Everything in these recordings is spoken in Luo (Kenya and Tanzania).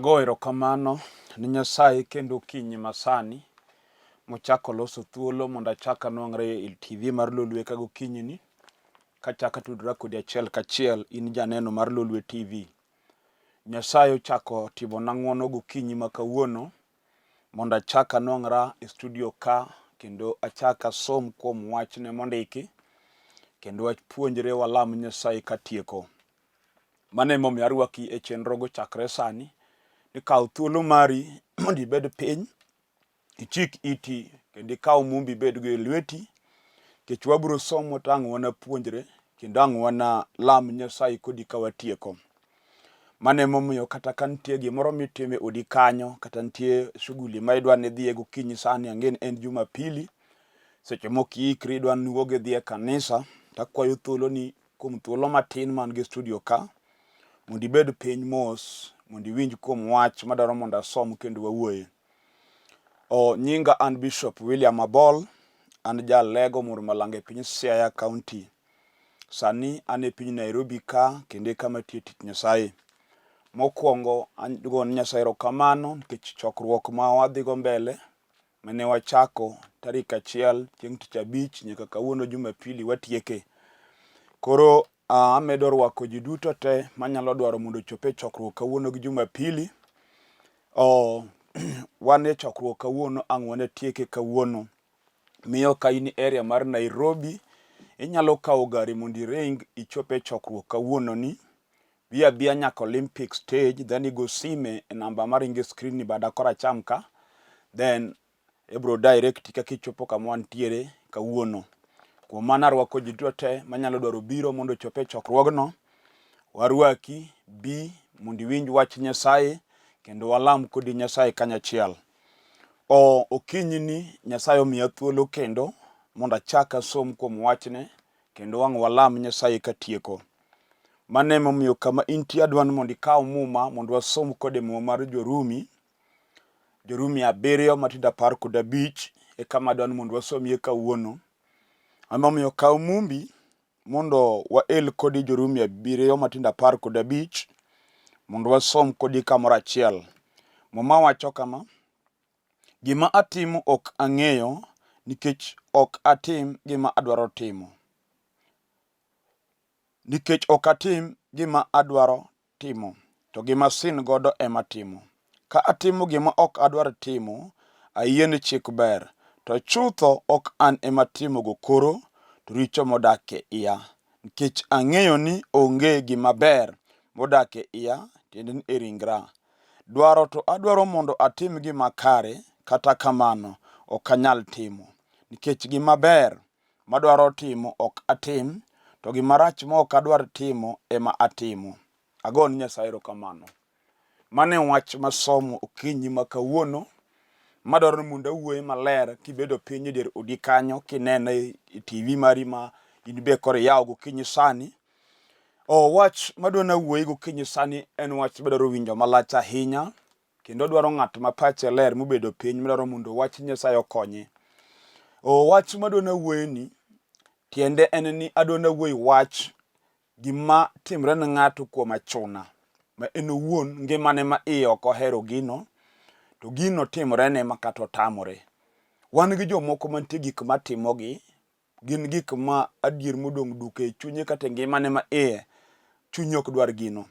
Ago erokamano ni Nyasaye kendo kinyi masani mochako loso thuolo mondo achak anwang're e TV mar Lolwe ka gokinyi ni kachaka tudra kodi achiel kachiel in janeno mar Lolwe TV. Nyasaye ochako timona ng'wono gokinyi ma kawuono mondo achak anwang'ra e studio ka kendo achak asom kuom wachne mondiki kendo apuonjre walam Nyasaye katieko. Mano emomiyo arwaki e chenro go chakre sani. Ikaw thuolo mari mondo ibed piny, ichik iti kendo ikaw mumbi ibed go e lweti, kech wabiro somo to ang' wanapuonjre kendo ang' wanalam Nyasaye kodi ka watieko. Mano emomiyo kata ka nitie gimoro mitimo e odi kanyo kata nitie shughuli ma idwa ni idhiye gokinyi sani, ang'e en Jumapili, seche moko iikri idwa ni iwuog idhi e kanisa, takwayo thuoloni kuom thuolo matin man gi studio ka mondo ibed piny mos mondo iwinj kuom wach madwaro mondo asom kendo wawuoye. Nyinga an Bishop William Abol, an jalego Murmalanga e piny Siaya County. Sani an e piny Nairobi ka kendo kama tiyo tich Nyasaye. Mokwongo an go ni Nyasaye erokamano nikech chokruok ma wadhigo mbele mane wachako tarik 1 chieng' tich abich nyaka kawuono Jumapili watieke. Koro amedo rwako ji duto te manyalo dwaro mondo ochop e chokruok kawuono gi Jumapili. Wan e chokruok kawuono, ang' wanatieke kawuono. Miyo ka in area mar Nairobi, inyalo kawo gari mondo iring ichop e chokruok kawuono ni. Bi abiya nyaka Olympic stage, then igo sime e namba maringo e screen ni bada koracham ka. Then ibro direct kaka ichopo kama wantiere kawuono. Kuom mano arwako ji duto te manyalo dwaro biro mondo ochop e chokruogno. Warwaki bi mondo iwinj wach Nyasaye kendo walam kodi Nyasaye kanyachiel. Okinyi ni Nyasaye omiya thuolo kendo mondo achak asom kuom wachne kendo wang' walam Nyasaye katieko. Mano emomiyo kama intie adwani mondo ikaw muma mondo wasom kode muma mar Jorumi 7 matindo 15 e kama adwani mondo wasomie kawuono. Emomiyo kaw mumbi mondo wael kodi Jorumi 7 matindo 15 mondo wasom kodi kamoro achiel. Muma wacho kama: gima atimo ok ang'eyo nikech ok atim gima adwaro timo. Nikech ok atim gima adwaro timo, to gima sin godo ema timo. Ka atimo gima ok adwar timo, ayie ni chik ber, to chutho ok an ema timo go koro, to richo modak e iya. Nikech ang'eyo ni onge gima ber modak e iya, tiende ni e ringra. Dwaro to adwaro mondo atim gima kare, kata kamano ok anyal timo. Nikech gima ber madwaro timo ok atim, to gima rach ma ok adwar timo ema atimo. Ago ni Nyasaye erokamano. Mano e wach masomo okinyi ma kawuono madwaro ni mondo awuoye maler kibedo piny e dier odi kanyo kineno e TV mari ma in be koro iyawo gokinyi sani. Wach madwa nawuoye gokinyi sani en wach madwaro winjo malach ahinya kendo dwaro ng'at ma pache ler mobedo piny madwaro mondo wach Nyasaye okonye. Wach madwa nawuoye ni tiende en ni adwa nawuoye wach gima timre ne ng'ato kuom achuna, ma en owuon ngimane ma iye ok ohero gino, to gino timre ne ma kata otamore. Wan gi jomoko mantie gik matimogi gin gik ma adier modong' duke e chunye kata ngimane ma iye chunye ok dwar gino.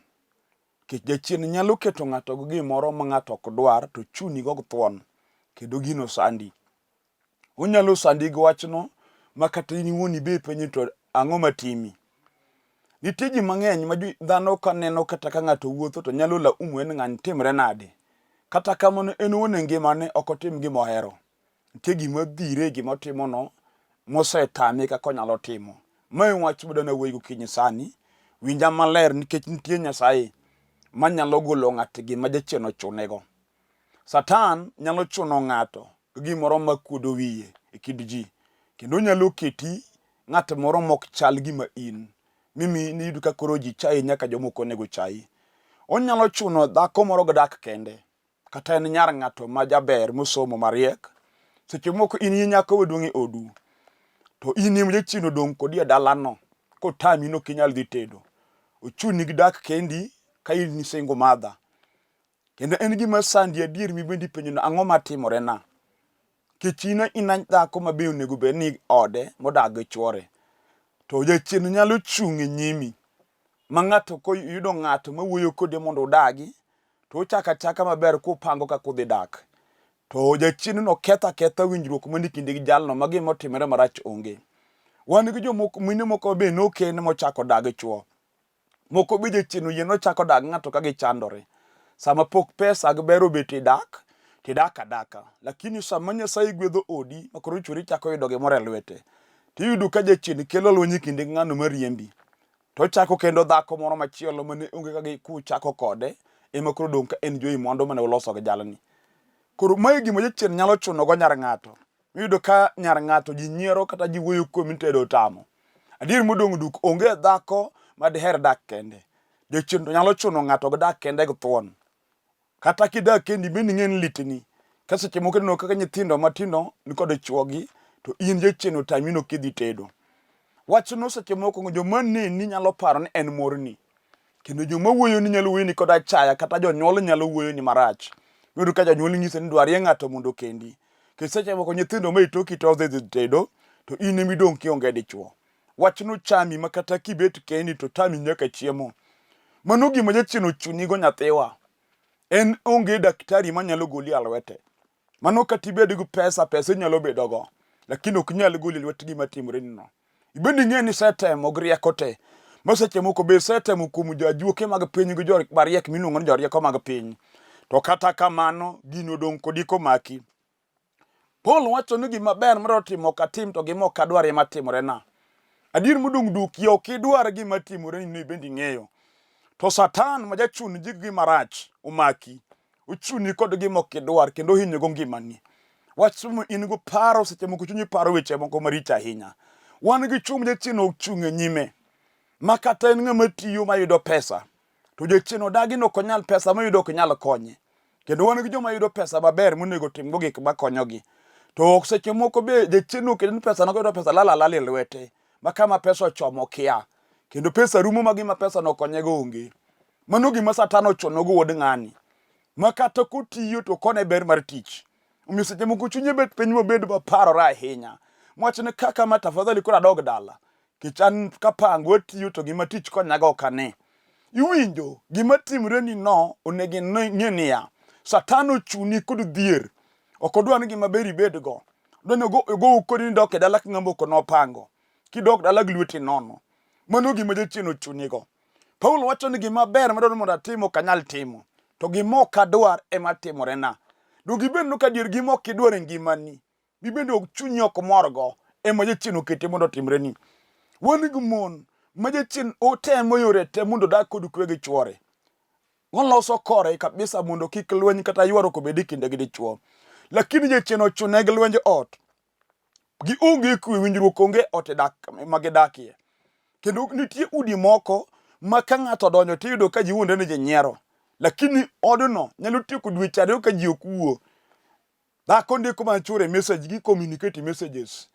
Kech jachien nyalo keto ng'ato gi gimoro ma ng'ato ok dwar to chuni go thuon kendo gino sandi. Onyalo sandi gi wachno ma kata in iwuon ibe penjo to ang'o matimi. Nitie ji mang'eny ma dhano kaneno kata ka ng'ato wuotho to nyalo laumo en ng'ani timre nade. Kata kamano en owuon e ngimane ok otim gima ohero. Nitie gima dhire gima otimono mosetame kaka onyalo timo. Ma en wach madwa nawuoye gokinyi sani. Winja maler nikech nitie Nyasaye manyalo golo ng'ato gima jachien ochunego. Satan nyalo chuno ng'ato gimoro makuodo wiye e kind ji, kendo onyalo keti ng'at moro mok chal gima in. Mimi niyud ka koro ji chayi nyaka jomoko nego chayi. Onyalo chuno dhako moro gadak kende, kata en nyar ng'ato ma jaber mosomo mariek. Seche moko in nyako wedwong' e odu, to in em jachien odong' kodi e dalano, kotami no kinyal dhi tedo. Ochuni gidak kendi ka in single mother. Kendo en gima sandi adier mibendi penjo ang'o matimore na. Kichina ina dhako mabe onego bed ni ode modag gi chuore. To jachien nyalo chung' e nyimi. Ma ng'ato koyudo ng'ato mawuoyo kode mondo udagi, to ochaka achaka maber kupango kaka udhi dak. To jachien no ketha winjruok mani kinde gi jalno ma gima otimore marach onge. Wan gi jomoko mine moko be nokende mochako dag chuo. Moko be jachien oyie nochako dag ng'ato ka gichandore. Sama pok pesa gi bero beti dak, tidak adaka. Lakini sama Nyasaye gwedho odi, makoro chuori chako yudo gimoro e lwete. Tiyudo ka jachien kelo lweny kinde ng'ano mariembi. To chako kendo dhako moro machielo mane onge ka kuchako kode, ema koro dong' ka en joi mondo mane uloso gi jalni. Koro mae gima jachien nyalo chuno go nyar ng'ato. Iyudo ka nyar ng'ato ji nyiero kata ji wuoyo kuom tedo tamo. Adier modong' duk onge dhako madiher dak kende. Jachien to nyalo chuno ng'ato go dak kende gi thuon. Kata kidak kendi bende ng'en litni. Ka seche moko ineno kaka nyithindo matindo ni kod chuogi, to in jachien otamino kidhi tedo. Wachno seche moko joma neni nyalo paro ni en morni. Kendo joma wuoyo ni nyalo wuoyo ni kod achaya kata jonyuol nyalo wuoyo ni marach. Iyudo ka janyuol nyise ni dwarie ng'ato mondo kendi. Ke seche moko nyithindo ma itoki to odhi tedo, to in emidong' kionge dichuo. Wachno chami makata kibet kendi to tami nyaka chiemo. Mano gima jachien ochunigo nyathiwa. En onge daktari manyalo goli alwete. Mano katibed gi pesa inyalo bedogo. Lakini ok nyal goli lwet gima timore nino. Ibendi ng'e ni setemo gi rieko te. Maseche moko be setemo kuom jajuoke mag piny gi jok mariek miluongo ni jorieko mag piny. To kata kamano gino dong' kodi komaki. Paul wacho ni gima ber madwaro timo ok atim to gima ok adwar ema timore na. Adier modong' duki ok idwar gima timore ni bendi ng'eyo. To Satan ma jachun ji gima rach omaki. Ochuni kod gima ok idwar kendo hinyo go ngimani. Wach in go paro seche moko chunyi paro weche moko maricho ahinya. Wan gi chung' jachien ochung' e nyime. Ma kata en ng'ama tiyo mayudo pesa. To jachien odagi no ok onyal pesa mayudo ok nyal konye. Kendo wan gi joma yudo pesa maber monego timgo gik makonyogi. To seche moko be jachien ok en pesa noyudo pesa lala e lwete. Ma kama pesa ochomo kia. Kendo pesa rumo ma gima pesa no konyego onge. Mano gima Satan ochono go wuod ng'ani. Ma kata kotiyo to kone ber mar tich. Omiyo seche moko chunye bet piny mobed maparore ahinya. Mwachne kaka ma tafadhali koro adog dala. Kichan kapango tiyo to gima tich konyago ok ane. Iwinjo gima timre ni no onego ng'e niya. Satan ochuni kod dhier. Ok odwa ni gima ber ibedgo. Odwa go kodi ni dok e dala ka ng'ama ok nopango. Kidok dala gi lweti nono. Mano gima jachien ochunigo. Paul wacho ni gima ber madwaro mondo atimo ok anyal timo. To gima ok adwar ema timore na. Dong ibed no ka dier gima ok idwar e ngimani. Bibende ok chunyi ok morgo. Ema jachien okete mondo timre ni. Wan gi mon ma jachien otemo yore te mondo dak kod kwe gi chuore. Oloso kore kabisa mondo kik lweny kata ywaruok obed e kinde gi dichuo. Lakini jachien ochune gi lwenj ot. Gi onge kwe winjruok onge ot dak magidakie. Kendo nitie udi moko ma ka ng'ato donjo tiyudo ka ji wuonde ni ji nyiero. Lakini odno nyalo tieko dweche ariyo ka ji ok wuo. Dhako ndiko mana chuore message gi communicate messages.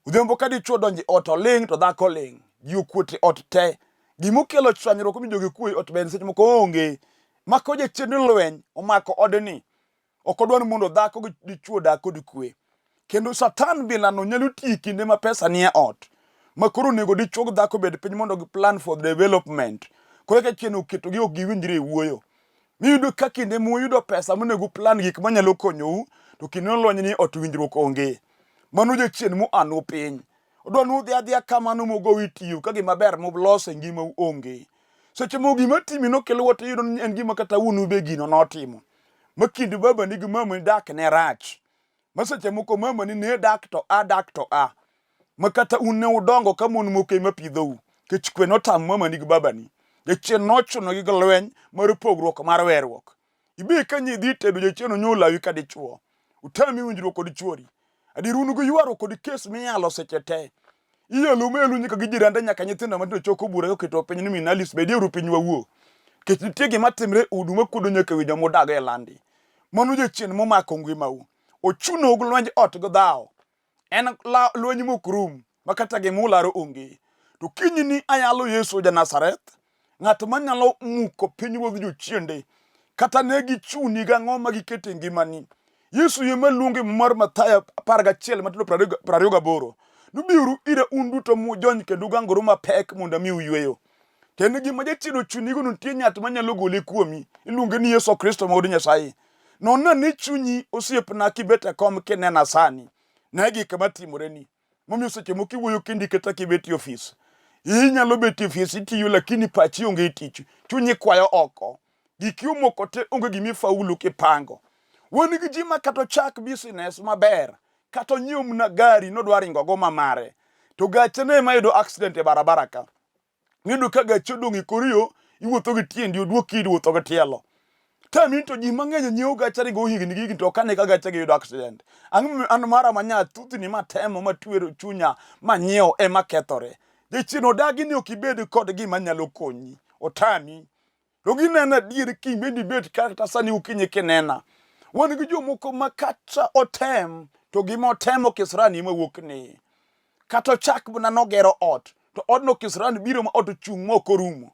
Udhiambo ka dichuo donjo ot oling to dhako ling. Ji okuot ot te. Gimokelo chwanyruok mi jogi kuwe ot ben seche moko onge. Mako jachien lweny omako odni. Ok odwar mondo dhako gi dichuo dak kod kwe. Kendo Satan bilano nyalo tiyo kinde ma pesa nie ot. Makoro nego dichuo gi dhako bed piny mondo gi plan for development. Koro ka chien oketogi ok giwinjre e wuoyo. Miyudo ka kinde muyudo pesa monego plan gik manyalo konyou, to kinde lweny ni ot winjruok onge. Mano jachien mu anu piny. Odwa nu dhi adhiya kamano mogo itiyo ka gima ber molos e ngima onge. Seche mo gima timi no kelo wot iyudo en gima kata unu be gino notimo. Ma kinde baba ni gi mama dak ne rach. Ma seche moko mama ni ne dak to a. Ma kata un ne udongo ka mon moko ema pidhou. Kech kwe notam mama ni gi baba ni. Jachien nochuno gi lweny mar pogruok mar werruok. Ibe ka nyidhi tedo jachien onyolawi ka dichuo. Utami winjruok kod chuori. Adier un go ywaro kod kes miyalo seche te. Iyalo melu nyaka gi jirande nyaka nyithindo matindo choko bura oketo piny ni minalis bedie uru piny wawuo. Kech nitie gima timre udu makuodo nyaka winjo modag e landi. Mano jachien momako ngimau. Ochuno gi lwenj ot go dhao. En lweny mokrum makata gimularo onge. To kinyini ayalo Yesu ja Nazareth. Ng'at manyalo muko piny wuodh jochiende. kata ne gichuni ga ng'o ma gikete ngimani. Yesu yema luonge mar Mathayo 11 matindo 28 nubiuru ire un duto mujony kendo uganguru mapek mondo mi uyweyo. Kendo gima jachiedo chunyigo nitie ng'at manyalo gole kuomi, iluonge ni Yesu Kristo ma Wuod Nyasaye. Nona ni chunyi osiepna kibet e kom kinena sani ne gik matimoreni. Momiyo seche moko iwuoyo kendi kata kibet e ofis. Inyalo bet e ofis itiyo lakini pachi onge tich. Chunyi kwayo oko. Giki omoko te onge gimi faulu kipango. Wan gi ji ma kata chak business maber, kata nyiew mna gari nodwa ringo go mamare. To gache ne mayudo accident e barabara ka. Ng'edo ka gache odong' e koriyo, iwuotho gi tiendi, oduoki iwuotho gi tielo. Tami to ji mang'eny nyiewo gache ringo higni gigi to kane ka gache yudo accident. An mara manya thuthni matemo matwero chunya manyiew ema kethore. Jachien odagi ni okibed kod gima nyalo konyi. Otami. To ginena dier kibendi bet kata sani ukinyi kinena. Wan gi jomoko makata otem to gima otemo kisrani mawuok ni. Kata chak buna nogero ot to odno kisrani biro ma ot chung' moko rumo.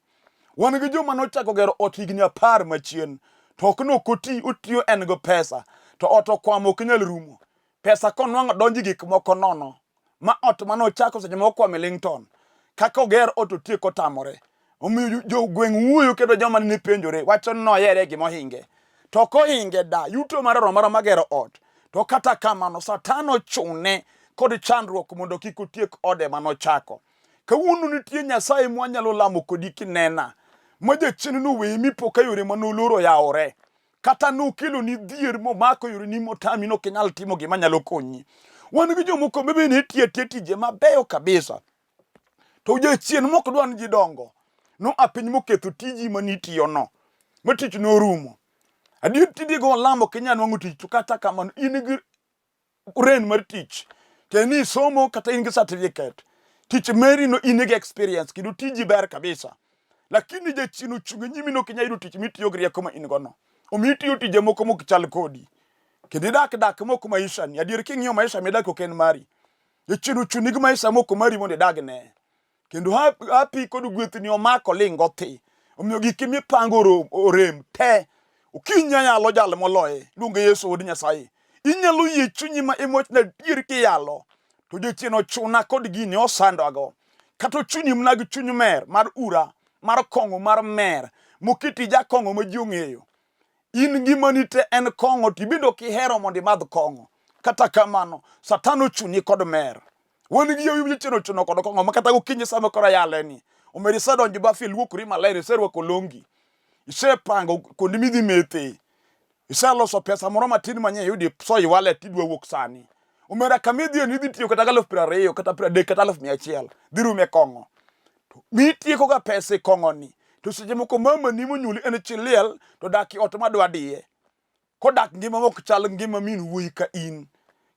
Wan gi joma nochako gero ot higni 10 machien to ok nokoti otiyo en go pesa to ot okwamo ok nyal rumo. Pesa konwang'o donji gik moko nono ma ot manochako seche moko kwame Lington kaka oger ot otieko tamore. Omiyo jo gweng' wuoyo kendo joma ne penjore wacho no yere gimo hinge. To ko hinge da yuto mar romaro magero ot. To kata kamano Satan ochune kod chandruok mondo kik otiek ode manochako. Kawuono nitie Nyasaye mwanyalo lamo kodi kinena. Ma jachien no we mipoka yore manoloro yaore. Kata nokelo ni dhier momako yore ni motami no kinyal timo gima nyalo konyi. Wan gi jomoko bebe ne tie tije mabeyo kabisa. To jachien mok dwan ji dongo. No apiny moketho tiji manitiyo no. Matich no rumo. Adier tidigo lamo Kenya nwang'o tich to kata kamano in gi ren mar tich. Teni somo kata in gi certificate. Tich meri no in gi experience kidu tiji ber kabisa. Lakini jachien ochunge nyimi no Kenya yudo tich mitiyo gi rieko ma in go no. Omiyo itiyo tije moko mok chal kodi. Kendo dak moko maisha ni. Adier king'iyo maisha midak ok en mari. Jachien ochuni gi maisha moko mari mondo idag ne. Kendo happy kod gwethni omako lingo thi. Omiyo gik mipango orem te. Ukinya nyalo jal moloye luonge Yesu Wuod Nyasaye. Inyalo yie chunyi ma emochna dier kiyalo. To jachien ochuna kod gini osandogo. Kata chunyi mna gi chuny mer mar ura, mar kong'o mar mer, mokiti jakong'o ma ji ong'eyo. In gimani te en kong'o tibedo kihero mondo imadh kong'o. Kata kamano Satan ochuni kod mer. Wan gi yowi jachien ochuno kod kong'o ma kata gokinyi sama koro yaleni. Omeri sadonjo bafi luokri maler iserwako longi. Isepango kuonde midhi methe. Iseloso pesa moro matin manye yudi so iwalet idwa wuok sani. Omera kamidhi ni dhi tiyo kata 20,000 kata 30 kata 100,000 dhi rume kong'o. Mitieko ga pesa e kong'o ni. To seche moko mama ni monyuli en chiliel to dak ot madwa diye. Kodak ngima mok chal ngima min wuoyi ka in.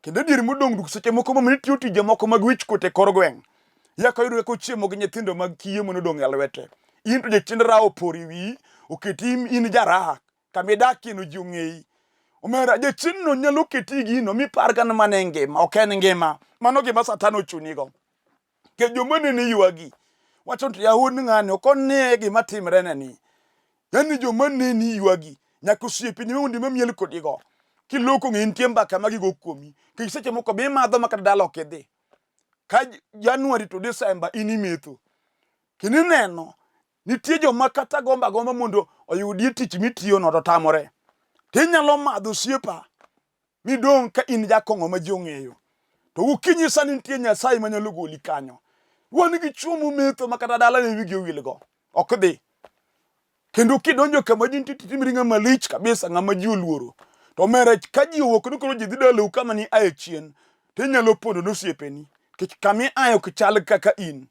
Kendo dier modong' duk seche moko mama nitiyo tije moko mag wich kote kor gweng'. Yaka yudo ko chiemo gi nyithindo mag kiye monodong' e lwete. In to jachien rawo pori wi oketi in jaraha kamidaki no ji ong'eyi. Omera jachien no nyalo keti gino mipar kan mane ngima ok en ngima. Mano gima Satan ochunigo. Ke joma nene ywagi wacho to yahud ng'ani ok one gima timre neni. Yani joma neni ywagi nyaka osiepni mondi mamiel kodigo. Kiloko ng'intie mbaka magigo kuomi. Kik seche moko be madho makata dalo kidhi. Ka January to December inimetho. Kini neno nitie joma kata gomba mondo oyudie tich mitiyo no to tamore. Tinyalo madho siepa midong' ka in jakong'o ma ji ong'eyo. To ukinyi sani nitie Nyasaye manyalo goli kanyo. Wan gi chuo metho makata dala ne wigi owilgo. Ok dhi. Kendo kidonjo kama ji timri ng'ama lich kabisa ng'ama ji oluoro. To mere ka ji owuok ni koro ji dhi dalau kama ni ae chien. Tinyalo pondo nosiepeni. Kech kami ayo kichal kaka in.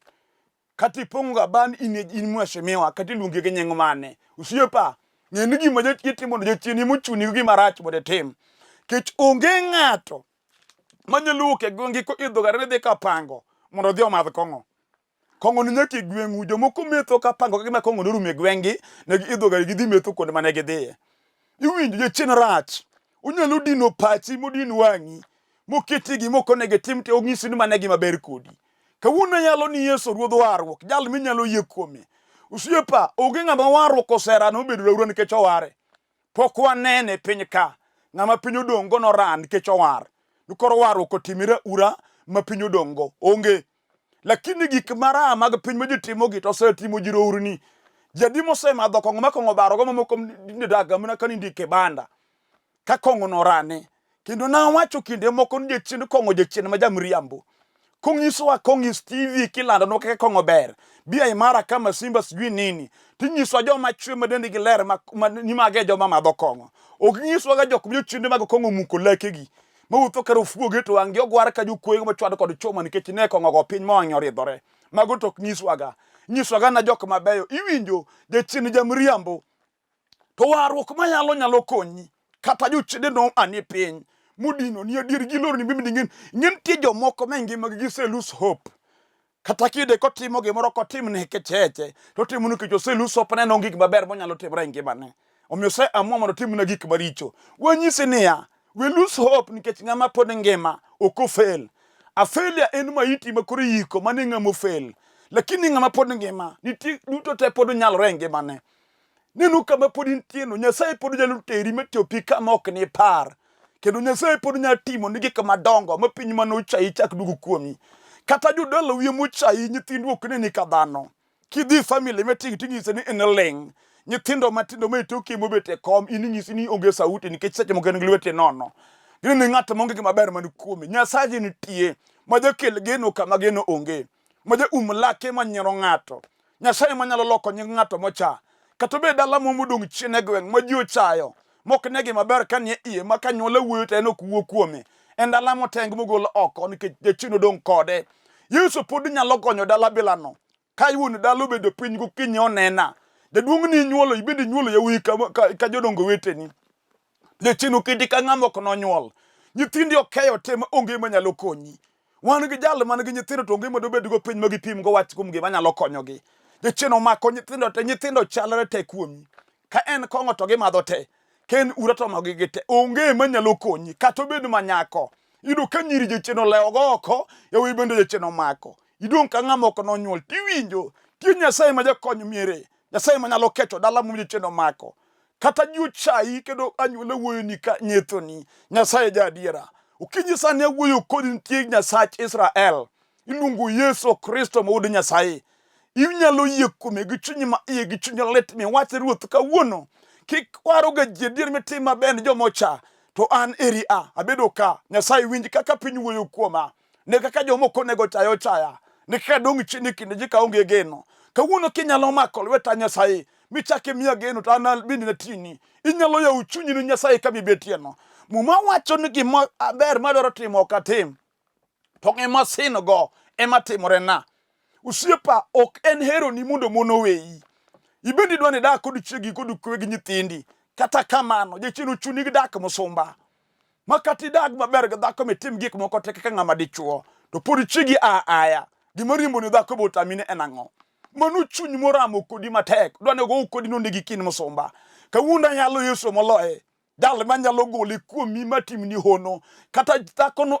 Kati ponga ban in mweshimiwa kati luongi gi nying mane. Usiepa ng'eni gima jachien mondo jachien mochuni gi marach mondo tim. Kech onge ng'ato manyalo wuok e gweng'i ko idho gari dhi kapango mondo odhi omadh kong'o. Kong'o ni nyaka e gweng'u jomoko metho kapango ka gima kong'o norumo e gweng'gi ne idho gari gidhi metho kuonde mane gidhiye. Iwinjo jachien rach. Unyalo dino pachi modin wang'i moketi gi moko ne gitim te onyisi ni mane gima ber kodi. Kawuono yalo ni Yesu ruodh warruok jal minyalo yie kuome. Usiepa onge ng'ama warruok osera no bedo rawuon nikech oware. pok wanene piny ka ng'ama piny odong' go noran nikech owar nikoro warruok otimire ura ma piny odong' go onge. Lakini gik mara mag piny ma ji timogi to osetimo ji rourni. Jadi mosemadho kong'o ma kong'o barogo mamoko ne daga mana ka nindike banda ka kong'o norane. Kendo nawacho kinde moko ni jachien kong'o jachien ma jamriambo. Kong'isowa kong'is TV kilando no kaka kong'o ber. Bia imara kama Simba sijui nini. Tinyiswa joma chwe madende gi ler ni mage joma madho kong'o. Ok nyiswa ga jok jochiende mag kong'o muko lekegi. Mawuotho kar ofuoge to wang'gi ogwar ka jokuoyo machwado kod choma nikech ne kong'o go piny mawang'e oridhore. Mago tok nyiswa ga. Nyiswa ga na jok mabeyo. Iwinjo jachien jamriambo. To warruok nyalo konyi. Kata jochiende no ani piny. Mudino ni adier gilor ni bimbi ngin tie jomoko ma ngima gi se lose hope. Kata kide kotimo gimoro kotim ne kecheche to timo ni kicho se lose hope neno gik maber monyalo timre ngimane. Omiyo se amua mondo tim na gik maricho. Wanyisi niya, we lose hope nikech ng'ama pod ngima ok ofel. A failure en maiti makoro yiko mane ng'ama fail. Lakini ng'ama pod ngima nitie duto te pod nyalore ngimane. Nenu kama pod intieno Nyasaye pod nyalo teri matiopi kama ok ni par. Kendo Nyasaye pod nyalo timo ni gik madongo ma piny manochai chak dugu kuomi. Kata jodolo wiye mochai nyithindu ok ne ni kadhano. Kidhi family meting tingise ni eneleng. Nyithindo matindo metoki mobete kom iningisi ni onge sauti nikech seche moko en gi lwete nono. Gini ni ng'at monge gi maber man kuome. Nyasaye nitie ma jakel geno kama geno onge. Ma ja lake manyero ng'ato. Nyasaye manyalo loko nying ng'ato mocha. Kata be dala momodong' chien e gweng' ma ji ochayo. Mok negi maber ka nie iye ma kanyuola wuoyo to en ok wuo kuome. En dala moteng mogol oko nikech jachien odong' kode. Yesu pod nyalo gonyo dala bilano. Ka iwuon dala obedo piny gokinyi onena. Jaduong' ni nyuolo ibende nyuolo yawuoyi ka jodongo weteni. Jachien oketi ka ng'ama ok nonyuol. Nyithindi okeyo te ma onge manyalo konyi. Wan gi jal man gi nyithindo to onge madobed go piny ma gipim go wach kuom gima nyalo konyogi. Jachien omako nyithindo te nyithindo chalre te kuomi. Ka en kong'o to gimadho te. Ken urato magigi te onge manyalo konyi kata obedo manyako. Ido ka nyiri jachien olewo go oko yawuoyi bende jachien omako. Idong' ka ng'ama ok nonyuol tiwinjo tie Nyasaye ma jakony miere. Nyasaye manyalo kecho dala mo jachien omako. Kata ji ochai kendo anyuola wuoyo ni ka nyethoni. Nyasaye ja adiera. Okinyi sani wuoyo kodi nitie Nyasach Israel. Iluongo Yesu Kristo ma wuod Nyasaye. Inyalo yie kuome gi chunyi ma iye gi chunyi lit mi wach ruoth kawuono. Kik waro ga ji adier mitim maber ni jomocha. To an eri abedo ka. Nyasaye winji kaka piny wuoyo kuoma. Ne kaka jomoko nego chayo chaya. Ne kaka dong' chini kinde ji ka onge geno. Kawuono kinyalo mako lweta Nyasaye. Michake miya geno to an bende natini. Inyalo yawo chunyi ni Nyasaye ka mibetieno. Muma wacho ni gima ber madwaro timo ok atim. To gima sin go ema timore na. Usiepa ok en hero ni mondo mono weyi. Ibendi dwani dak kod chiegi kod kwe gi nyithindi. Kata kamano jachien ochuni gi dak mosumba. Makati dak maber ga dhako mitim gik moko te kaka ng'ama dichuo. To pod chiegi aya. Gima riembo ni dhako botamine enang'o. Manu chuny moramo kodi matek. Dwane go kodi no nigi kin mosumba. Kawuonda nyalo Yesu moloye. Dal manyalo gole kuomi matim ni hono. Kata dhako no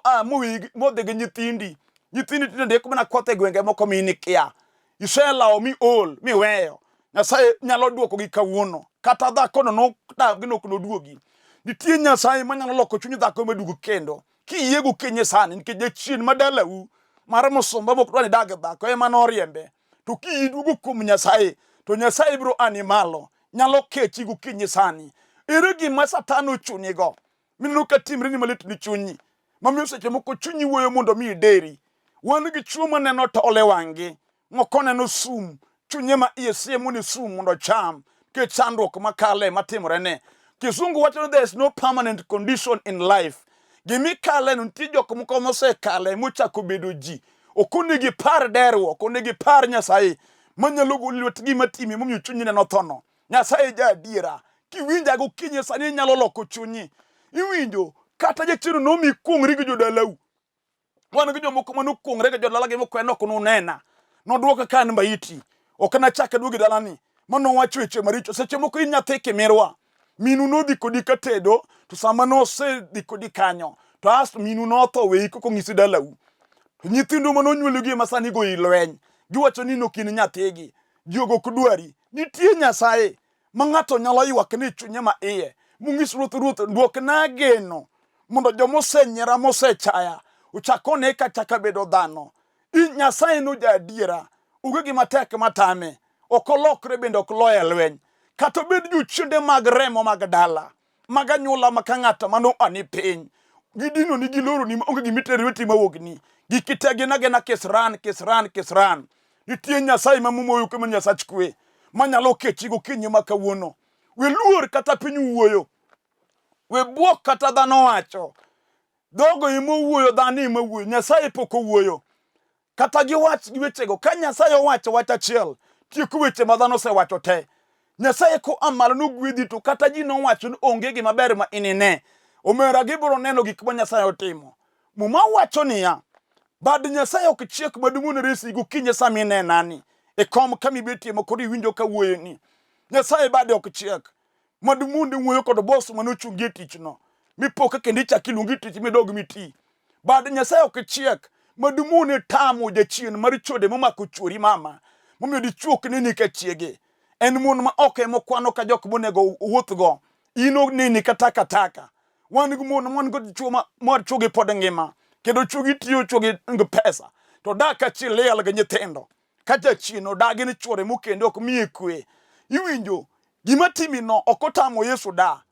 modhe gi nyithindi. Nyithindi tindo ndeko mana kothe gwenge moko minikia. Iselawo mi ol mi weyo. Nyasaye nyalo duoko gi kawuono. Kata dhako no gino kuno duogi. Nitie Nyasaye manyalo loko chuny dhako madugo kendo. Kiyego kenye sani nikech jachien madalau mar mosumba mok dwani dag dhako ema noriembe. To kiyidugo kuom Nyasaye to Nyasaye biro animalo. Nyalo kechi gokinyi sani. Ere gima Satan ochunigo. Mineno ka timre ni malit ni chunyi. Mamiyo seche moko chunyi wuoyo mondo mi ideri. Wan gi chuo maneno tole wang'i. Moko neno sum. Chunye ma iye siemo ni sum mondo cham. Ke chandruok makale matimore ne. Kisungu wacho there is no permanent condition in life. Gimi kale nunti jok moko mose kale mochako bedo ji. Okonegi par derwo, okonegi par Nyasaye. Manyalo golwet gima timi momiyo chunyi neno thono. Nyasaye ja adiera. Kiwinja gokinyi sani nyalo loko chunyi. Iwinjo kata jachien no mi kuongri gi jodalau. Wan gi jomoko mano kuongre gi jodala gi moko enok nunena. Nodwoka kan maiti. Ok na chake duogi dalani. Mano wacho weche maricho. Seche moko in nyathi kimirwa. Minu no dhi kodi katedo. To sama no se dhi kodi kanyo. To as minu no tho wei koko ngisi dalau. To nyithindo mano nyuologi masani go ilweny. Giwacho ni nokin nyathigi. Jogo kudwari. Nitie Nyasaye. Ma ng'ato nyalo ywak ni chunye ma iye. mung'is ruoth duok na geno mondo jomosenyera mosechaya uchakone kachaka bedo dhano. Nyasaye no jadiera, uge gima tek matame, okolokre bende okloye lweny. Kata bed jochiende mag remo mag dala, mag anyuola maka ng'ato mano ani piny. Gidino ni giloro ni onge gimiteri weti mawuogni. Gikitegi na kisran. Nitie Nyasaye mamumoyo kuma Nyasach kwe. Manyalo kechi gokinyi makawuono. We luor kata piny wuoyo. We buok kata dhano wacho. Dogo imo wuoyo, dhano imo wuoyo. Nyasaye poko wuoyo. Kata giwach giwechego. Ka Nyasaye wacho wach achiel, tieko weche ma dhano osewacho te. Nyasaye ko amalo nogwedhi to kata ji nowacho ni onge gima ber ma inine. Omera gibiro neno gik ma Nyasaye otimo. Muma wacho niya, bad Nyasaye ok chiek maduong' ne resi gokinyi sami nenani. E kom kami betie mokori winjo ka wuoyo ni. Nyasaye bade ok chiek. Madumunde wuoyo kod boss manochungie tich no. Mipoke kendi chakiluongi tich midog miti. Bad Nyasaye ok chiek. Madumune tamo jachien mar chode momako chuori mama. Momiyo dichuok nini ka chiege. En mon ma oke mokwano ka jok monego wuothgo. Ino nini kataka. Wan gi mon man go chuo mar chuogi pod ngima. Kendo chuogi tiyo chuogi ng pesa. To daka chilel ga nyithindo. Kaja chino dagi ni chuore mokende ok miye kwe. Iwinjo gima timi no okotamo Yesu da.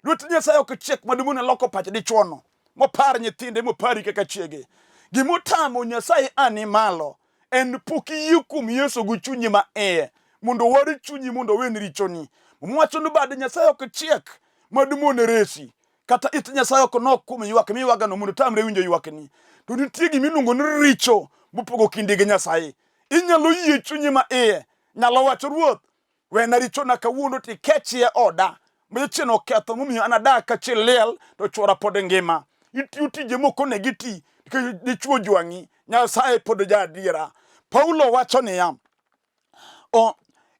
Lwet Nyasaye ok chiek madumune loko pach dichuono. Mopar nyithinde mopari kaka chiege. Gimotamo Nyasaye ani malo. En pok iyie kuom Yesu gi chunyi ma iye. Mondo wari chunyi mondo wen richoni. Mwacho ni bad Nyasaye ok chiek madumone resi. Kata it Nyasaye ok nok kuom ywak miywagano mondo tamre winjo ywakni. To nitie gimiluongo ni richo mopogo kindi gi Nyasaye. Inyalo yie chunyi ma iye. Nyalo wacho ruoth, wena richona kawuono tikechie oda. Machien oketho momiyo anadak kachiliel to chuora pod ngima. Itiyo tije moko ne giti dichuo jwangi. Nyasaye pod jadiera. Paulo wacho niya,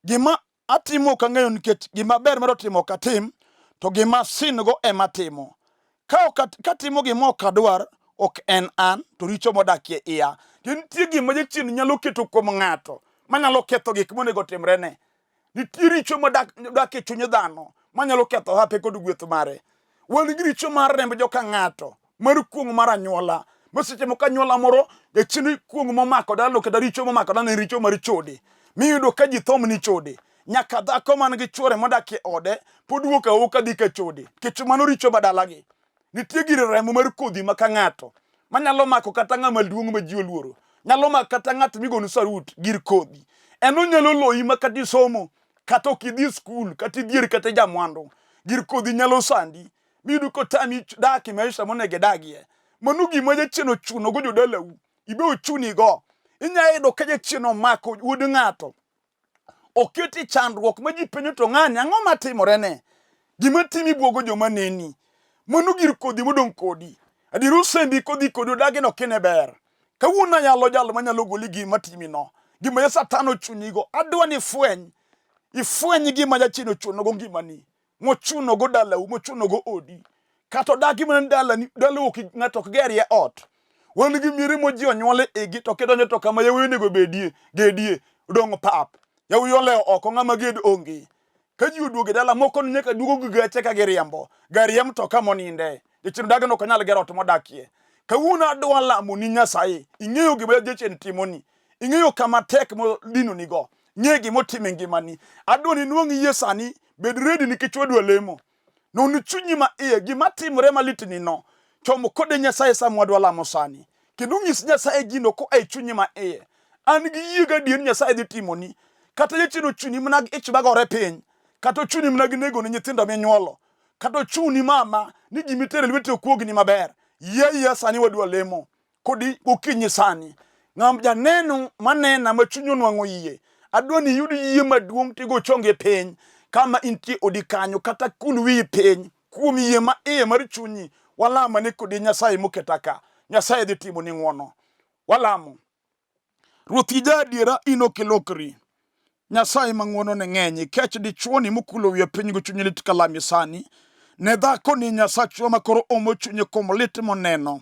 gima atimo kang'eyo nikech gima ber mar timo katim, to gima sin go ema timo. Katimo gima ok adwar, ok en an, to richo modakie iya. Nitie gima jachien nyalo keto kuom ng'ato manyalo ketho gik monego timrene. Nitie richo modakie chuny dhano manyalo ketho hape kod gweth mare. Wan gi richo mar remb joka ng'ato, mar kuong' mar anyuola. Maseche moko anyuola moro jachien kuong' momako dalo kata richo momako dalo richo mar chode. Miyudo ka ji thom ni chode. Nyaka dhako man gi chuore modakie ode pod wuok awoka dhi ka chode. Kech mano richo badalagi. Nitie gir remo mar kodhi maka ng'ato manyalo mako kata ng'ama duong' ma ji oluoro. Nyalo mako kata ng'at migonu sarut gir kodhi. Eno nyalo loyi makati somo, kata ok idhi skul, kata idhier kata jamwandu. Gir kodhi nyalo sandi. Miyudo kotami daki maisha monege dagie. Mano gima jachien ochuno go jodalau. Ibe ochuni go. Inyayudo ka jachien omako wuod ng'ato. Oketi chandruok ma ji penjo to ng'ani ang'o matimorene. Gima timi buogo joma neni. Mano gir kodhi modong' kodi. Adiru sendi kodhi odagi no kine ber. Kawuono yalo jalo manyalo goli gima timi no. Gima ya Satan ochunyigo. Adwa ni ifweny gima jachien ochuno go ngimani. Mochuno go dalau, mochuno go odi. Kato dagi man dalani, dalau ng'ato ok gerie ot. Wan gi miere mo ji onyuole igi to kedonyo to kama yawuoyi nego bedie, gedie, dong' pap. Yawuoyi olewo oko ng'ama ged onge. Ka ji oduoge dala moko nyaka duogo gi gache ka giriembo. Gariemb to kama oninde. Jachien dagi no ok nyal gero ot modakie. Kawuono adwa lamo ni Nyasaye. Ing'eyo gima jachien timoni. Ing'eyo kama tek mo dino nigo. Ng'e gima otimo ngimani. Adwa ni nwang' yie sani bed ready nikech wadwa lemo. Non chunyi ma iye gima timore malitni no. Chomo kode Nyasaye sama wadwa lamo sani. Kendo nyis Nyasaye gino ko ai chunyi ma iye. An gi yie gadier Nyasaye dhi timoni. Kata jachien ochuni manag ich bagore piny. Kata ochuni manag nego ni nyithindo minyuolo. Kata ochuni mama ni gimi tere lwete okuogni maber. Yie sani wadwa lemo. Kodi okinyi sani. Ng'am janeno manena ma chunyo nwang'o yie. Adwa ni yudi yie maduong' tigo chonge piny. Kama intie odikanyo kata kun wi piny. Kuom yie ma iye mar chunyi. Walama ni kodi Nyasaye moketaka. Nyasaye dhi timo ni ng'wono. Walamo. Ruoth jadiera ino kilokri. Nyasaye mang'wono ne ng'enyi. Kech dichuoni mukulo wiye piny go chunyi lit kalami sani. Ne dhako ni Nyasachwa makoro omo chunye kuom lit moneno.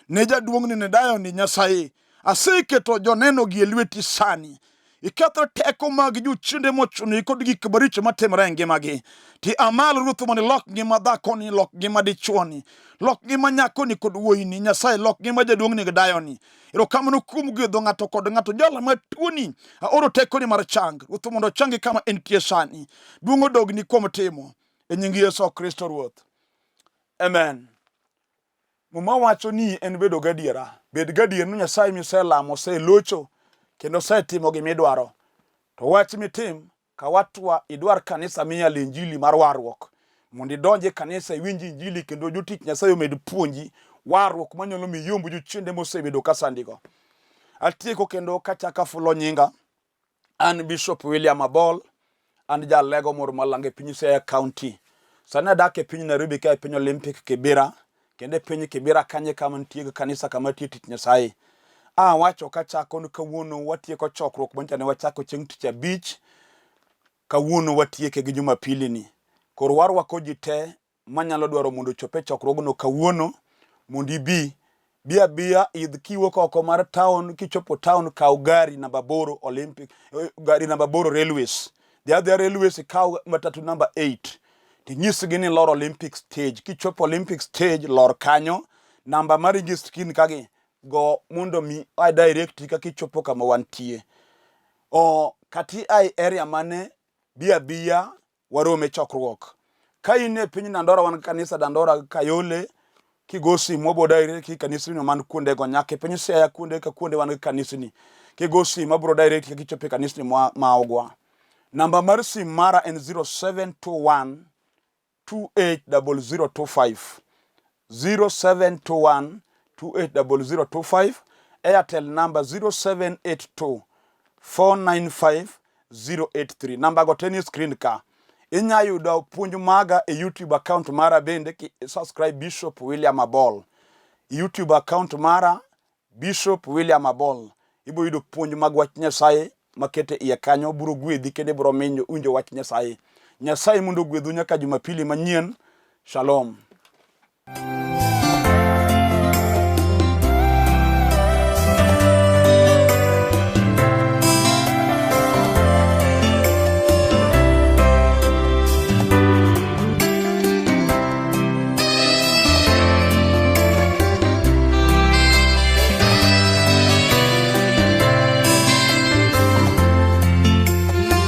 Ne jaduong' ni dayo ni Nyasaye. Aseketo joneno gi e lweti sani. iketho teko mag jochiende mochuni kod gik maricho matimore e ngimagi. Ti amal Ruoth mondo ilok ngima dhakoni, lok ngima dichuoni, lok ngima nyakoni kod wuoyini. Nyasaye, lok ngima jaduong'ni gi dayoni. Erokamano kuom gwedho ng'ato kod ng'ato. Jala matuoni aoro tekoni mar chang. Ruoth mondo changi kama entie sani. Duong' odogni kuom timo e nying Yesu Kristo Ruoth. Amen. Muma wacho ni en bedo gadiera. Bed gadier ni Nyasaye miselamo oselocho kendo osetimo gimidwaro. To wach mitim ka watwa idwar kanisa miyale injili mar warruok. Mondo idonje kanisa iwinji injili kendo jotich Nyasaye omed puonji warruok manyalo miyombo jochiende mosebedo kasandigo. Atieko kendo kachaka fulo nyinga. An Bishop William Abol. An jalego moro malange piny Siaya County. Sani adak e piny Nairobi ka e piny Olympic Kibera. Kende piny Kibera kanye kama ntiego kanisa kama tie tich Nyasaye. Wacho kachako ni kawuono watieko chokruok manchane wachako chieng' tich abich. Kawuono watieke gi Jumapili ni. Koro warwako ji te manyalo dwaro mondo chope chokruogno kawuono mondo ibi. Bia idh kiwuok oko mar town, kichopo town kaw gari namba 8 Olympic, gari namba 8 Railways. The other railways kaw matatu namba 8. Tinyisgi ni lor Olympic stage. Kichopo Olympic stage lor kanyo, namba mar registry kagi go mondo mi ai direct ka kichopo kama wantie. Kati ai area mane bia warome chokruok. Ka ine piny Dandora wan kanisa Dandora Kayole, kigosi mobo direct kanisa no man kuonde go nyake piny Siaya kuonde ka kuonde wan kanisa ni. Kigosi mabro direct kichopo kanisa ni maogwa. Namba mar sim mara en 0721 280025. 0721 280025. Airtel number 0782 495 083. Namba go teni screen ka. Inya yudo puonj maga e YouTube account mara bende ki subscribe Bishop William Abol. YouTube account mara Bishop William Abol. Ibo yudo puonj mag wach Nyasaye makete iye kanyo, buro gwedhi kende buro minyo unjo wach Nyasaye. Nyasaye mundo gwedhu nyaka Jumapili manyien. Shalom.